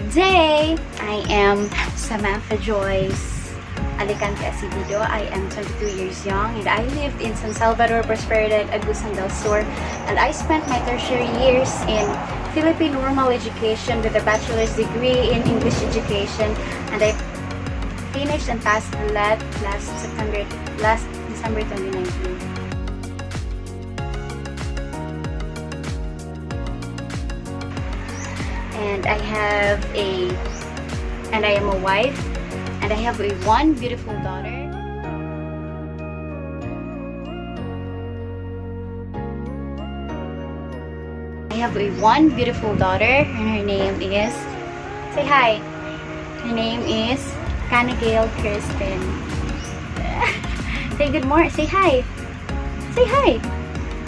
Good day! I am Samantha Joyce A, Acebido. I am 22 years young and I lived in San Salvador, Prosperidad, Agusan del Sur, and I spent my tertiary years in Philippine normal education with a bachelor's degree in English education, and I finished and passed the last December 2019. And I am a wife, and I have one beautiful daughter. One beautiful daughter, and her name is, say hi. Her name is Kanagale Kirsten. Say good morning. Say hi. Say hi.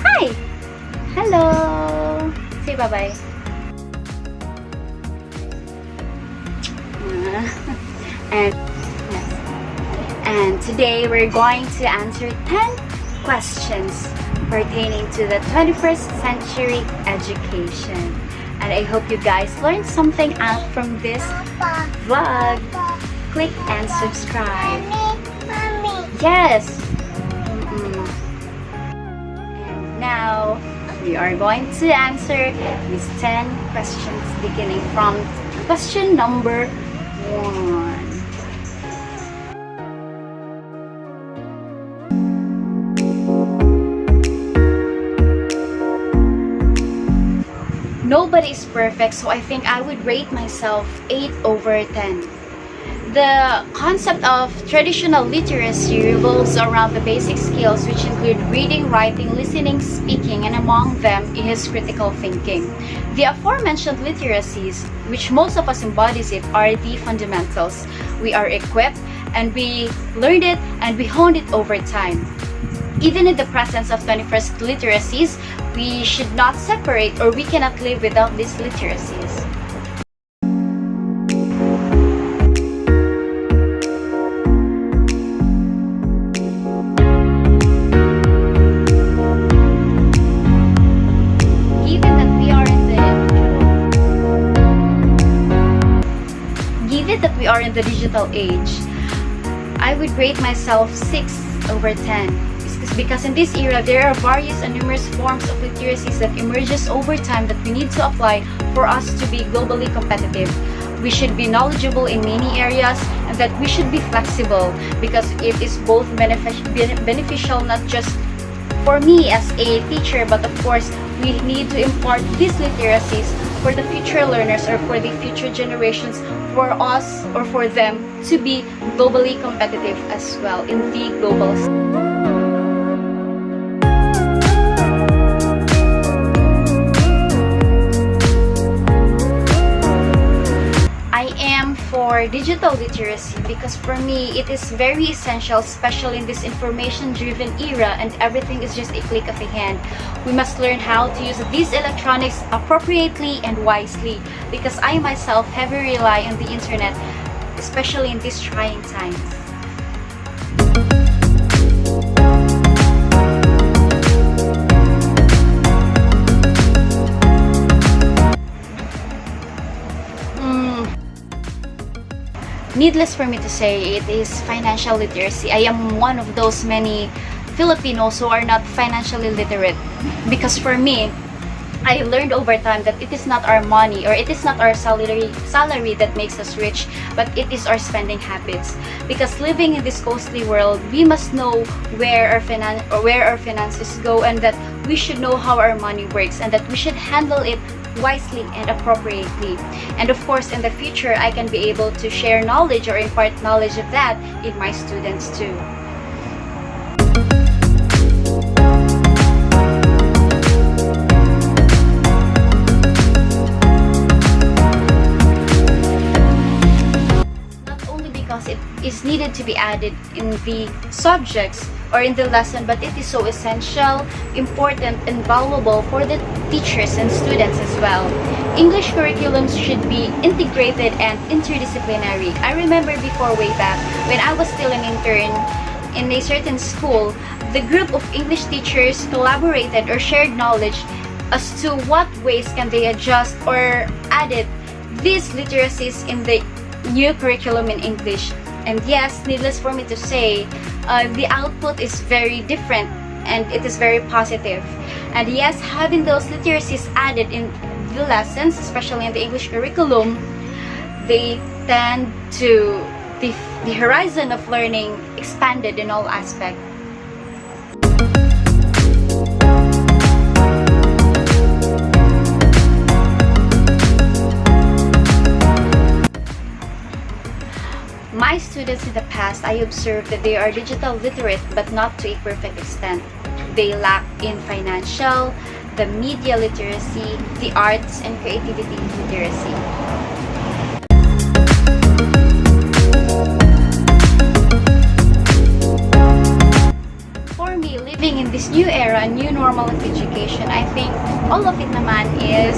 Hi. Hello. Say bye-bye. And today we're going to answer 10 questions pertaining to the 21st century education. And I hope you guys learned something out from this vlog. Click and subscribe. Mommy. Yes. And now we are going to answer these 10 questions, beginning from question number 1. Nobody is perfect, so I think I would rate myself 8/10. The concept of traditional literacy revolves around the basic skills, which include reading, writing, listening, speaking, and among them is critical thinking. The aforementioned literacies, which most of us embodies it, are the fundamentals. We are equipped, and we learned it, and we honed it over time. Even in the presence of 21st literacies, we should not separate, or we cannot live without these literacies. Given that we are in the digital age, I would rate myself 6/10. Because in this era, there are various and numerous forms of literacies that emerges over time that we need to apply for us to be globally competitive. We should be knowledgeable in many areas, and that we should be flexible, because it is both beneficial not just for me as a teacher, but of course we need to impart these literacies for the future learners, or for the future generations, for us or for them to be globally competitive as well in the global scale. For digital literacy, because for me it is very essential, especially in this information-driven era, and everything is just a click of a hand. We must learn how to use these electronics appropriately and wisely, because I myself heavily rely on the internet, especially in these trying times. Needless for me to say, it is financial literacy. I am one of those many Filipinos who are not financially literate, because for me, I learned over time that it is not our money, or it is not our salary that makes us rich, but it is our spending habits. Because living in this costly world, we must know where our finances go, and that we should know how our money works, and that we should handle it wisely and appropriately. And of course, in the future, I can be able to share knowledge or impart knowledge of that in my students too. Not only because it is needed to be added in the subjects or in the lesson, but it is so essential, important, and valuable for the teachers and students as well. English curriculums should be integrated and interdisciplinary. I remember before, way back, when I was still an intern in a certain school, the group of English teachers collaborated or shared knowledge as to what ways can they adjust or add it these literacies in the new curriculum in English. And yes, needless for me to say, the output is very different and it is very positive. And yes, having those literacies added in the lessons, especially in the English curriculum, they tend to the horizon of learning expanded in all aspects. My students in the past, I observed that they are digital literate but not to a perfect extent. They lack in financial, the media literacy, the arts and creativity literacy. For me, living in this new era, new normal of education, I think all of it naman is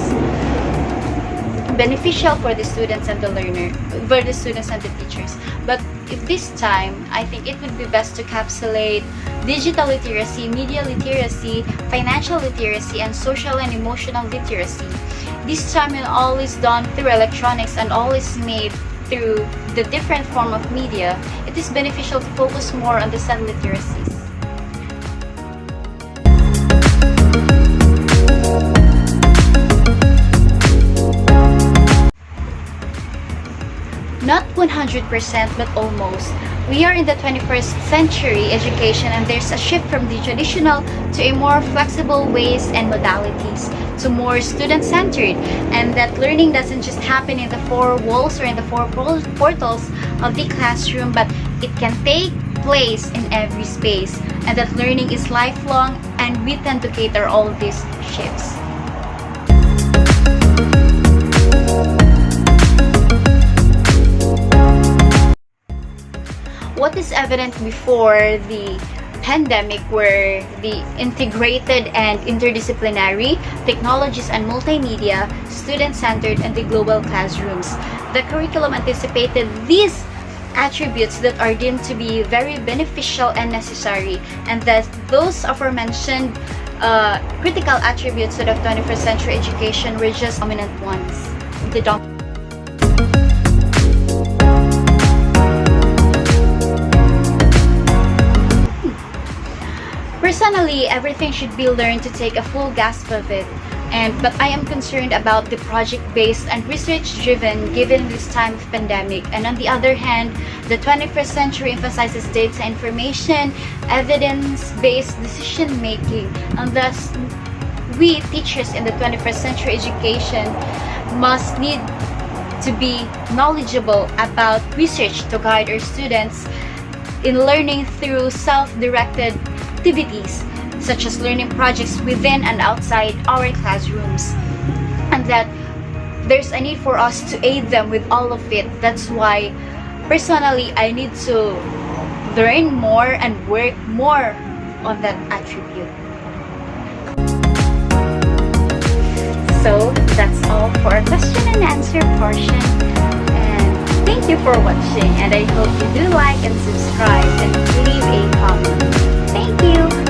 beneficial for the students and the learner, for the students and the teachers. But at this time, I think it would be best to encapsulate digital literacy, media literacy, financial literacy, and social and emotional literacy. This time, when all is done through electronics and all is made through the different form of media, it is beneficial to focus more on the said literacies. Not 100%, but almost. We are in the 21st century education and there's a shift from the traditional to a more flexible ways and modalities to more student-centered, and that learning doesn't just happen in the four walls or in the four portals of the classroom, but it can take place in every space, and that learning is lifelong, and we tend to cater all these shifts. What is evident before the pandemic were the integrated and interdisciplinary technologies and multimedia, student-centered, and the global classrooms. The curriculum anticipated these attributes that are deemed to be very beneficial and necessary, and that those aforementioned critical attributes of 21st century education were just dominant ones. Personally, everything should be learned to take a full grasp of it, but I am concerned about the project-based and research-driven given this time of pandemic. And on the other hand, the 21st century emphasizes data information, evidence-based decision-making, and thus we teachers in the 21st century education must need to be knowledgeable about research to guide our students in learning through self-directed activities such as learning projects within and outside our classrooms, and that there's a need for us to aid them with all of it. That's why personally I need to learn more and work more on that attribute. So that's all for our question and answer portion, and thank you for watching, and I hope you do like and subscribe and leave a comment. Thank you!